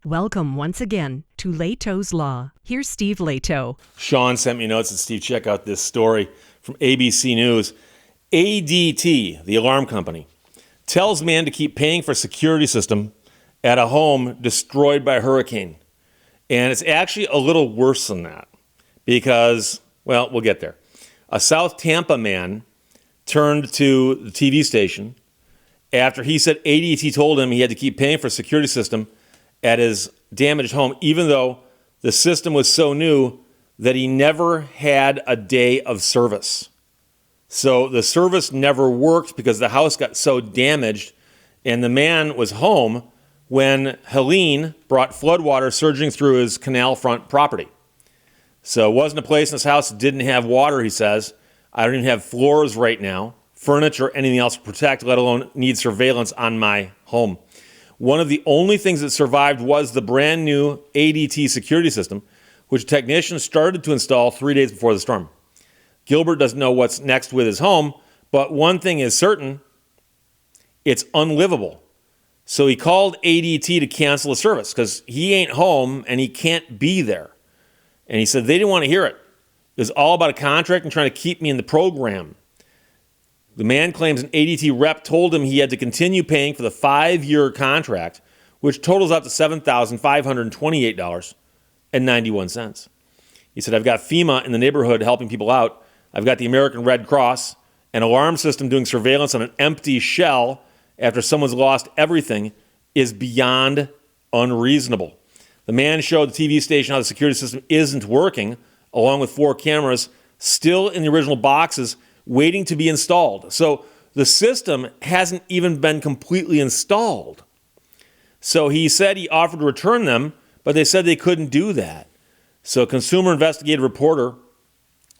Welcome once again to Lehto's Law. Here's Steve Lehto. Sean sent me notes, and Steve, check out this story from ABC News. ADT, the alarm company, tells man to keep paying for security system at a home destroyed by a hurricane. And it's actually a little worse than that because, well, we'll get there. A South Tampa man turned to the TV station after he said ADT told him he had to keep paying for a security system at his damaged home, even though the system was so new that he never had a day of service. So the service never worked because the house got so damaged, and the man was home when Helene brought floodwater surging through his canal front property. So it wasn't a place in his house that didn't have water, he says. I don't even have floors right now, furniture, anything else to protect, let alone need surveillance on my home. One of the only things that survived was the brand new ADT security system, which technicians started to install 3 days before the storm. Gilbert doesn't know what's next with his home, but one thing is certain, it's unlivable. So he called ADT to cancel the service because he ain't home and he can't be there. And he said they didn't want to hear it. It was all about a contract and trying to keep me in the program. The man claims an ADT rep told him he had to continue paying for the 5-year contract, which totals up to $7,528.91. He said, I've got FEMA in the neighborhood helping people out. I've got the American Red Cross, an alarm system doing surveillance on an empty shell after someone's lost everything is beyond unreasonable. The man showed the TV station how the security system isn't working, along with 4 cameras still in the original boxes waiting to be installed. So the system hasn't even been completely installed. So he said he offered to return them, but they said they couldn't do that. So a consumer investigative reporter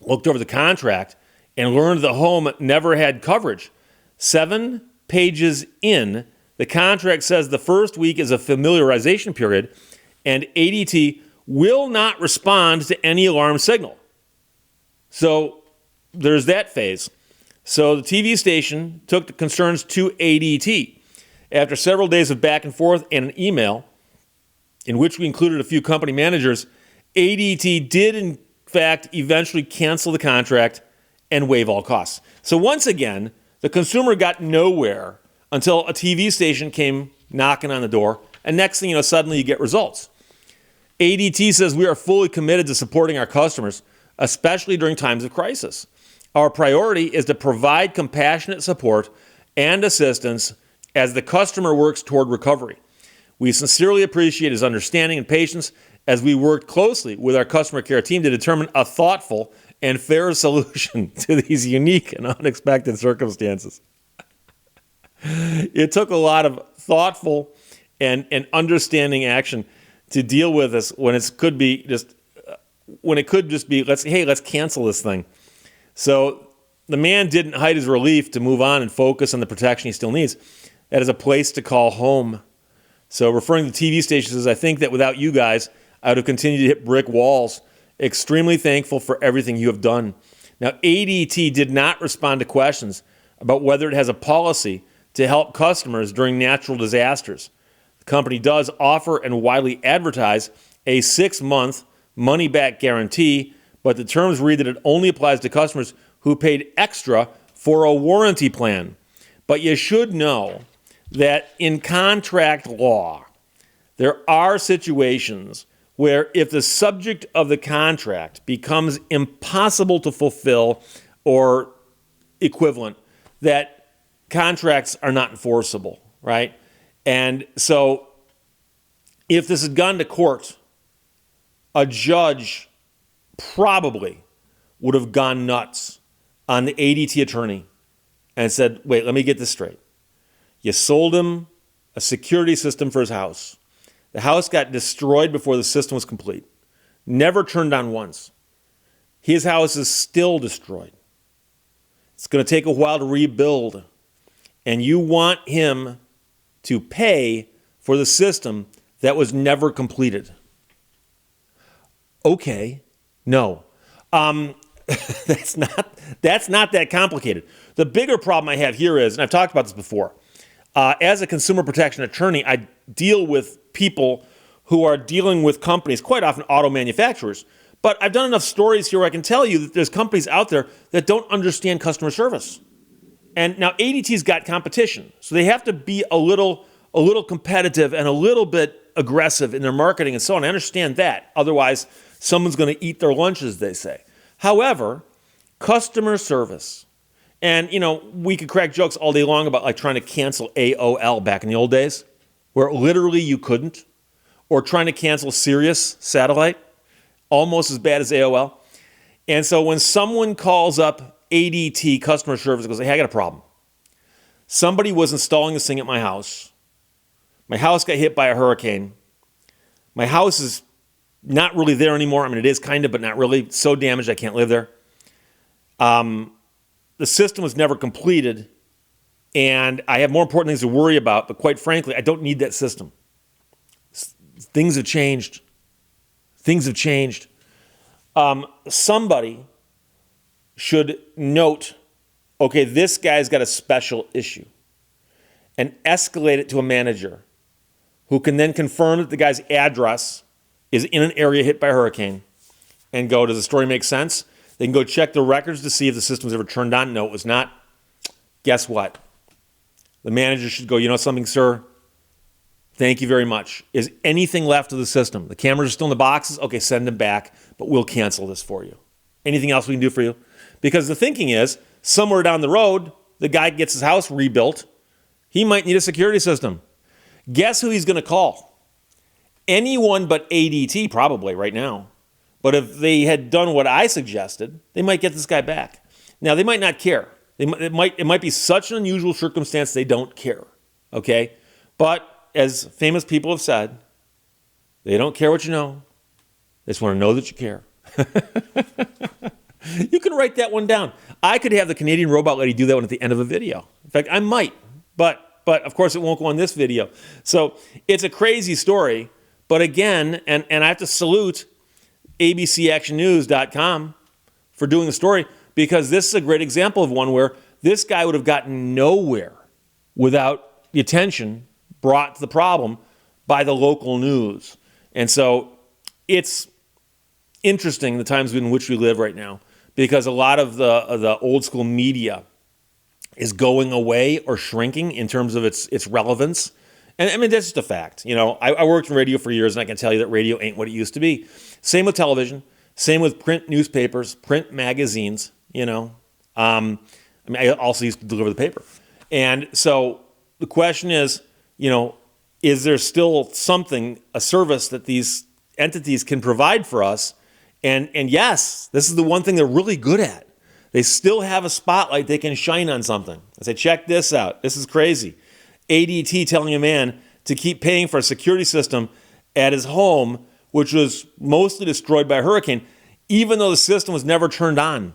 looked over the contract and learned the home never had coverage. 7 pages in, the contract says the first week is a familiarization period, and ADT will not respond to any alarm signal. So there's that phase. So the TV station took the concerns to ADT. After several days of back and forth and an email, in which we included a few company managers, ADT did in fact eventually cancel the contract and waive all costs. So once again, the consumer got nowhere until a TV station came knocking on the door, and next thing you know, suddenly you get results. ADT says we are fully committed to supporting our customers, especially during times of crisis. Our priority is to provide compassionate support and assistance as the customer works toward recovery. We sincerely appreciate his understanding and patience as we worked closely with our customer care team to determine a thoughtful and fair solution to these unique and unexpected circumstances. It took a lot of thoughtful and understanding action to deal with this when it could just be let's cancel this thing. So the man didn't hide his relief to move on and focus on the protection he still needs. That is a place to call home. So referring to the TV station says, I think that without you guys, I would have continued to hit brick walls. Extremely thankful for everything you have done. Now, ADT did not respond to questions about whether it has a policy to help customers during natural disasters. The company does offer and widely advertise a 6-month money-back guarantee, but the terms read that it only applies to customers who paid extra for a warranty plan. But you should know that in contract law, there are situations where if the subject of the contract becomes impossible to fulfill or equivalent, that contracts are not enforceable, right? And so if this had gone to court, a judge probably would have gone nuts on the ADT attorney and said, wait, let me get this straight. You sold him a security system for his house. The house got destroyed before the system was complete. Never turned on once. His house is still destroyed. It's going to take a while to rebuild. And you want him to pay for the system that was never completed. Okay, no. That's not that complicated. The bigger problem I have here is, and I've talked about this before, as a consumer protection attorney, I deal with people who are dealing with companies, quite often auto manufacturers. But I've done enough stories here where I can tell you that there's companies out there that don't understand customer service. And now ADT's got competition, so they have to be a little competitive and a little bit aggressive in their marketing and so on. I understand that. Otherwise, someone's going to eat their lunch, as they say. However, customer service, and we could crack jokes all day long about like trying to cancel AOL back in the old days, where literally you couldn't, or trying to cancel Sirius satellite, almost as bad as AOL. And so when someone calls up ADT customer service and goes, hey, I got a problem. Somebody was installing this thing at my house. My house got hit by a hurricane. My house is not really there anymore. I mean, it is kind of, but not really. It's so damaged I can't live there. The system was never completed, and I have more important things to worry about, but quite frankly, I don't need that system. Things have changed. Things have changed. Somebody should note, okay, this guy's got a special issue, and escalate it to a manager who can then confirm that the guy's address is in an area hit by a hurricane and go, does the story make sense? They can go check the records to see if the system was ever turned on. No, it was not. Guess what? The manager should go, you know something, sir? Thank you very much. Is anything left of the system? The cameras are still in the boxes? Okay, send them back, but we'll cancel this for you. Anything else we can do for you? Because the thinking is, somewhere down the road, the guy gets his house rebuilt. He might need a security system. Guess who he's going to call? Anyone but ADT, probably, right now. But if they had done what I suggested, they might get this guy back. Now, they might not care. It might be such an unusual circumstance they don't care, okay? But as famous people have said, they don't care what you know. They just want to know that you care. You can write that one down. I could have the Canadian robot lady do that one at the end of a video. In fact, I might, but of course it won't go on this video. So it's a crazy story. But again, and I have to salute abcactionnews.com for doing the story, because this is a great example of one where this guy would have gotten nowhere without the attention brought to the problem by the local news. And so it's interesting the times in which we live right now, because a lot of the old school media is going away or shrinking in terms of its relevance. And I mean, that's just a fact. I worked in radio for years, and I can tell you that radio ain't what it used to be. Same with television, same with print newspapers, print magazines, I also used to deliver the paper. And so the question is, is there still something, a service that these entities can provide for us? And yes, this is the one thing they're really good at. They still have a spotlight they can shine on something. I say, check this out. This is crazy. ADT telling a man to keep paying for a security system at his home, which was mostly destroyed by a hurricane, even though the system was never turned on.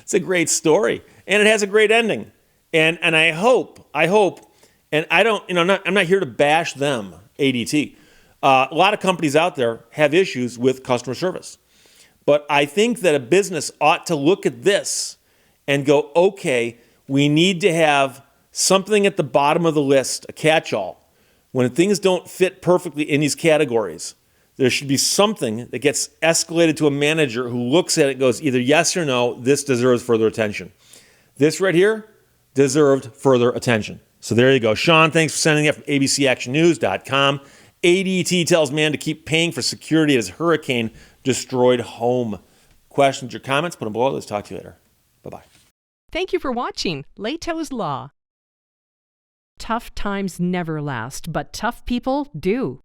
It's a great story, and it has a great ending. And I hope, and I don't, I'm not here to bash them, ADT. A lot of companies out there have issues with customer service. But I think that a business ought to look at this and go, okay, we need to have something at the bottom of the list, a catch-all. When things don't fit perfectly in these categories, there should be something that gets escalated to a manager who looks at it and goes, either yes or no, this deserves further attention. This right here deserved further attention. So there you go. Sean, thanks for sending that from abcactionnews.com. ADT tells man to keep paying for security at his hurricane-destroyed home. Questions or comments? Put them below. Let's talk to you later. Bye-bye. Thank you for watching Lehto's Law. Tough times never last, but tough people do.